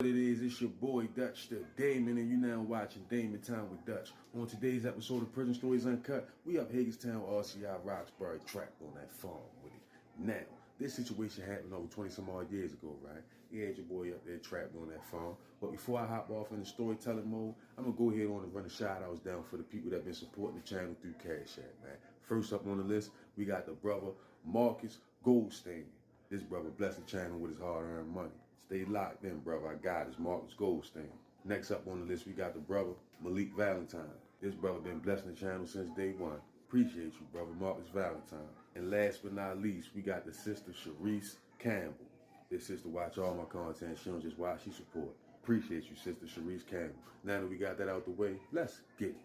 What it is, it's your boy Dutch, the Damon, and you now watching Damon Time with Dutch. On today's episode of Prison Stories Uncut, we up Hagerstown, RCI, Roxbury, trapped on that farm with it. Now, this situation happened over 20 some odd years ago, right? You had your boy up there trapped on that farm. But before I hop off in the storytelling mode, I'm gonna go ahead on and run a shout outs down for the people that been supporting the channel through Cash App, man. First up on the list, we got the brother Marcus Goldstein. This brother blessed the channel with his hard-earned money. Stay locked in, brother. I got it. Marcus Goldstein. Next up on the list, we got the brother Malik Valentine. This brother been blessing the channel since day one. Appreciate you, brother Marcus Valentine. And last but not least, we got the sister Sharice Campbell. This sister watch all my content. She don't just watch, she support. Appreciate you, sister Sharice Campbell. Now that we got that out the way, let's get it.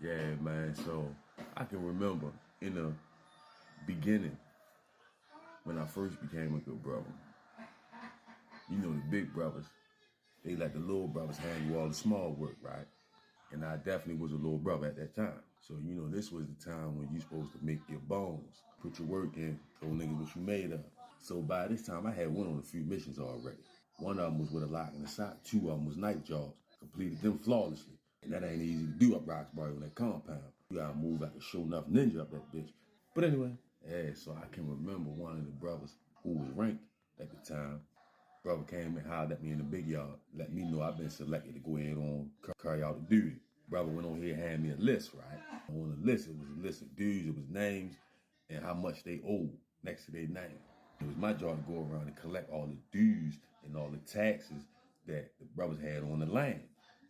Yeah, man. So I can remember in the beginning, when I first became a good brother, you know, the big brothers, they let the little brothers handle all the small work, right? And I definitely was a little brother at that time. So, you know, this was the time when you supposed to make your bones, put your work in, show niggas what you made of. So by this time, I had went on a few missions already. One of them was with a lock and a sock. Two of them was night jobs. Completed them flawlessly. And that ain't easy to do up Roxbury on that compound. You gotta move like a show enough ninja up that bitch. But anyway, yeah, so I can remember one of the brothers who was ranked at the time. Brother came and hollered at me in the big yard, let me know I've been selected to go ahead on carry out the duty. Brother went on here and handed me a list, right? On the list, it was a list of dudes, it was names and how much they owed next to their name. It was my job to go around and collect all the dues and all the taxes that the brothers had on the land.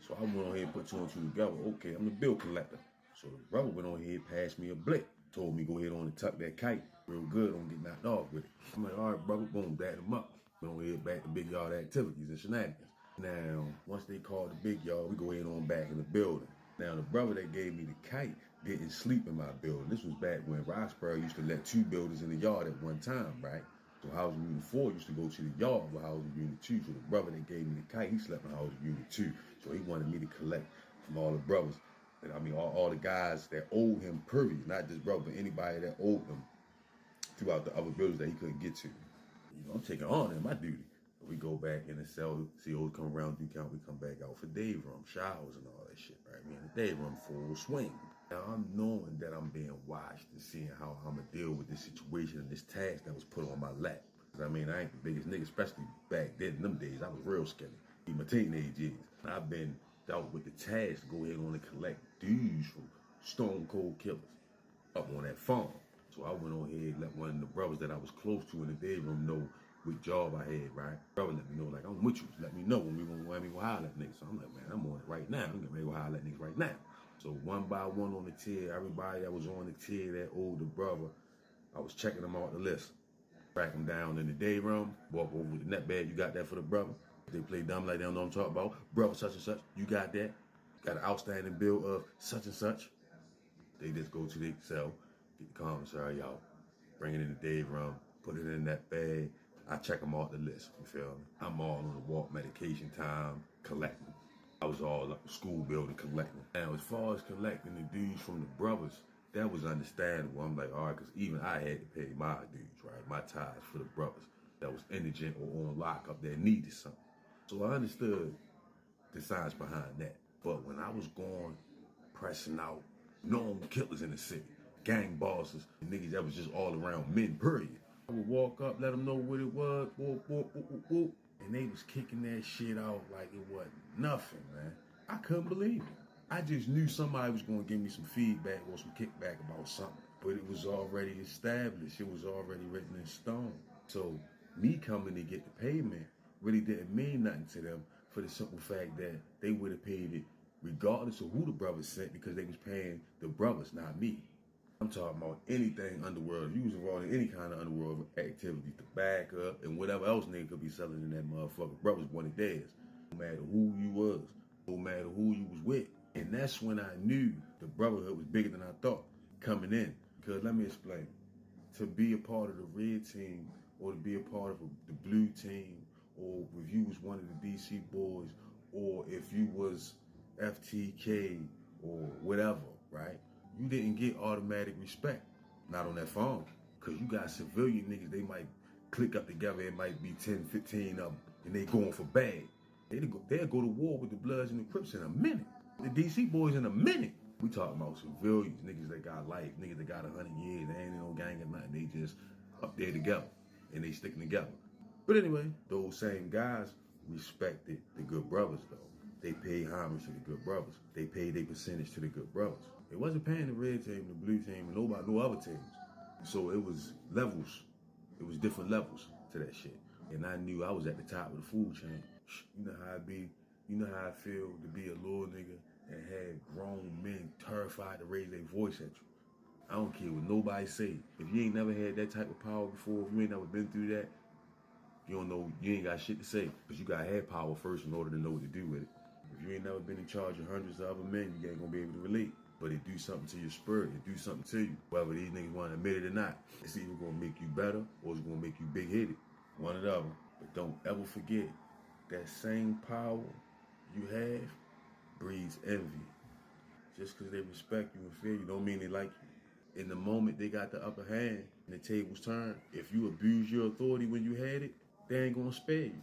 So I went on here and put two and two together. Okay, I'm the bill collector. So the brother went on here and passed me a blick. Told me go ahead on and tuck that kite real good, don't get knocked off with it. I'm like, all right, brother, boom, back him up. We don't head back to big yard activities and shenanigans. Now, once they called the big yard, we go ahead on back in the building. Now, the brother that gave me the kite didn't sleep in my building. This was back when Roxbury used to let two buildings in the yard at one time, right? So housing unit 4 used to go to the yard with housing unit 2. So the brother that gave me the kite, he slept in housing unit 2. So he wanted me to collect from all the brothers. I mean, all the guys that owed him privies, not just brother, but anybody that owed him throughout the other buildings that he couldn't get to. You know, I'm taking on in my duty. We go back in the cell, COs come around, do count, we come back out for day room, showers and all that shit, right? We in the day room full swing. Now I'm knowing that I'm being watched and seeing how I'm gonna deal with this situation and this task that was put on my lap. I mean, I ain't the biggest nigga, especially back then in them days. I was real skinny in my teenage years. I've been dealt with the task to go ahead on and collect dues from stone cold killers up on that farm. So I went on here and let one of the brothers that I was close to in the day room know what job I had, right? Brother let me know, like, I'm with you. Let me know when we gonna holler at niggas. So I'm like, man, I'm on it right now. I'm getting ready to go holler at niggas right now. So one by one on the tier, everybody that was on the tier that owed the brother, I was checking them off the list. Track them down in the day room, walk over with the net bag, you got that for the brother? They play dumb like they don't know what I'm talking about. Brother such and such, you got that? Got an outstanding bill of such and such? They just go to the cell, get the commissary out, bring it in the day room, put it in that bag. I check them off the list, you feel me? I'm all on the walk medication time, collecting. I was all up the school building collecting. Now, as far as collecting the dues from the brothers, that was understandable. I'm like, all right, because even I had to pay my dues, right? My tithes for the brothers that was indigent or on lockup that needed something. So I understood the science behind that. But when I was going, pressing out known killers in the city, gang bosses, niggas that was just all around men, period. I would walk up, let them know what it was, whoop, whoop, whoop, whoop, whoop, and they was kicking that shit out like it wasn't nothing, man. I couldn't believe it. I just knew somebody was gonna give me some feedback or some kickback about something, but it was already established. It was already written in stone. So me coming to get the payment really didn't mean nothing to them for the simple fact that they would have paid it regardless of who the brothers sent because they was paying the brothers, not me. I'm talking about anything underworld. If you was involved in any kind of underworld activity, tobacco and whatever else nigga could be selling in that motherfucker, brothers wanted theirs. No matter who you was, no matter who you was with. And that's when I knew the brotherhood was bigger than I thought coming in. Because let me explain. To be a part of the red team or to be a part of the blue team, or if you was one of the DC boys, or if you was FTK or whatever, right? You didn't get automatic respect. Not on that phone. Because you got civilian niggas, they might click up together, it might be 10, 15 of them, and they going for bag. They'll go to war with the Bloods and the Crips in a minute. The DC boys in a minute. We talking about civilians, niggas that got life, niggas that got 100 years. They ain't no gang or nothing. They just up there together and they sticking together. But anyway, those same guys respected the good brothers though. They paid homage to the good brothers. They paid their percentage to the good brothers. They wasn't paying the red team, the blue team, and no other teams. So it was levels. It was different levels to that shit. And I knew I was at the top of the food chain. You know how I be. You know how I feel to be a little nigga and have grown men terrified to raise their voice at you. I don't care what nobody say. If you ain't never had that type of power before, if you ain't never been through that, you don't know, you ain't got shit to say. Because you gotta have power first in order to know what to do with it. If you ain't never been in charge of hundreds of other men, you ain't gonna be able to relate. But it do something to your spirit, it do something to you. Whether these niggas wanna admit it or not. It's either gonna make you better or it's gonna make you big-headed. One or the other. But don't ever forget, that same power you have breeds envy. Just because they respect you and fear you don't mean they like you. In the moment they got the upper hand and the tables turn, if you abuse your authority when you had it, they ain't gonna spare you.